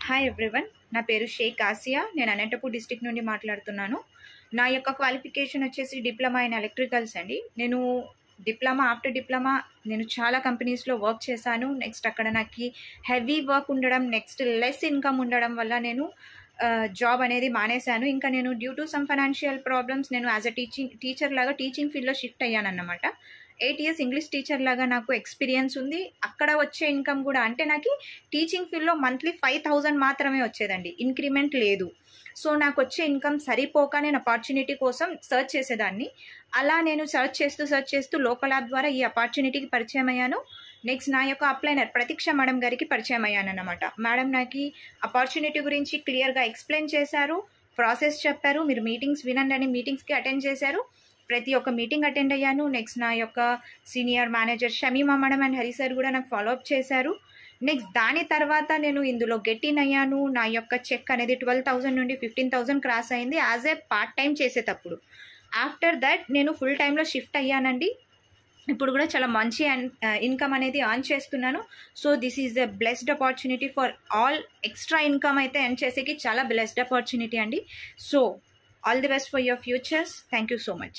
Hi everyone, నా పేరు Sheikh Asia. నేను అనంతపూర్ డిస్ట్రిక్ట్ నుండి మాట్లాడుతున్నాను. నా యొక్క క్వాలిఫికేషన్ వచ్చేసి డిప్లొమా ఇన్ ఎలక్ట్రికల్స్ అండి. నేను ఆఫ్టర్ డిప్లొమా నేను చాలా కంపెనీస్లో వర్క్ చేశాను. నెక్స్ట్ అక్కడ నాకు హెవీ వర్క్ ఉండడం, నెక్స్ట్ లెస్ ఇన్కమ్ ఉండడం వల్ల నేను జాబ్ అనేది మానేశాను. ఇంకా నేను due to some financial problems నేను యాజ్ అ టీచర్ లాగా టీచింగ్ ఫీల్డ్లో షిఫ్ట్ అయ్యాను అన్నమాట. 8 years ఇంగ్లీష్ టీచర్ లాగా నాకు ఎక్స్పీరియన్స్ ఉంది. అక్కడ వచ్చే ఇన్కమ్ కూడా అంటే నాకు టీచింగ్ ఫీల్డ్లో మంత్లీ 5,000 మాత్రమే వచ్చేదండి, ఇంక్రిమెంట్ లేదు. సో నాకు వచ్చే ఇన్కమ్ సరిపోక నేను ఆపర్చునిటీ కోసం సర్చ్ చేసేదాన్ని. అలా నేను సర్చ్ చేస్తూ లోకల్ యాప్ ద్వారా ఈ ఆపర్చునిటీకి పరిచయం అయ్యాను. నెక్స్ట్ నా యొక్క అప్లైనర్ ప్రతీక్ష మేడం గారికి పరిచయం అయ్యాను అన్నమాట. మేడం నాకు ఆపర్చునిటీ గురించి క్లియర్గా ఎక్స్ప్లెయిన్ చేశారు, ప్రాసెస్ చెప్పారు. మీరు మీటింగ్స్ వినండి అని మీటింగ్స్కి అటెండ్ చేశారు. ప్రతి ఒక్క మీటింగ్ అటెండ్ అయ్యాను. నెక్స్ట్ నా యొక్క senior manager Shamima madam and Hari sir కూడా నాకు ఫాలోఅప్ చేశారు. నెక్స్ట్ దాని తర్వాత నేను ఇందులో గెట్ ఇన్ అయ్యాను. నా యొక్క చెక్ అనేది 12,000 నుండి 15,000 క్రాస్ అయింది యాజ్ ఏ పార్ట్ టైం చేసేటప్పుడు. ఆఫ్టర్ దట్ నేను ఫుల్ టైంలో షిఫ్ట్ అయ్యానండి. ఇప్పుడు కూడా చాలా మంచి ఇన్కమ్ అనేది ఎర్న్ చేస్తున్నాను. So this is a blessed opportunity for all. Extra income అయితే ఎర్న్ చేసేకి చాలా బ్లెస్డ్ ఆపర్చునిటీ అండి. So all the best for your futures. Thank you so much.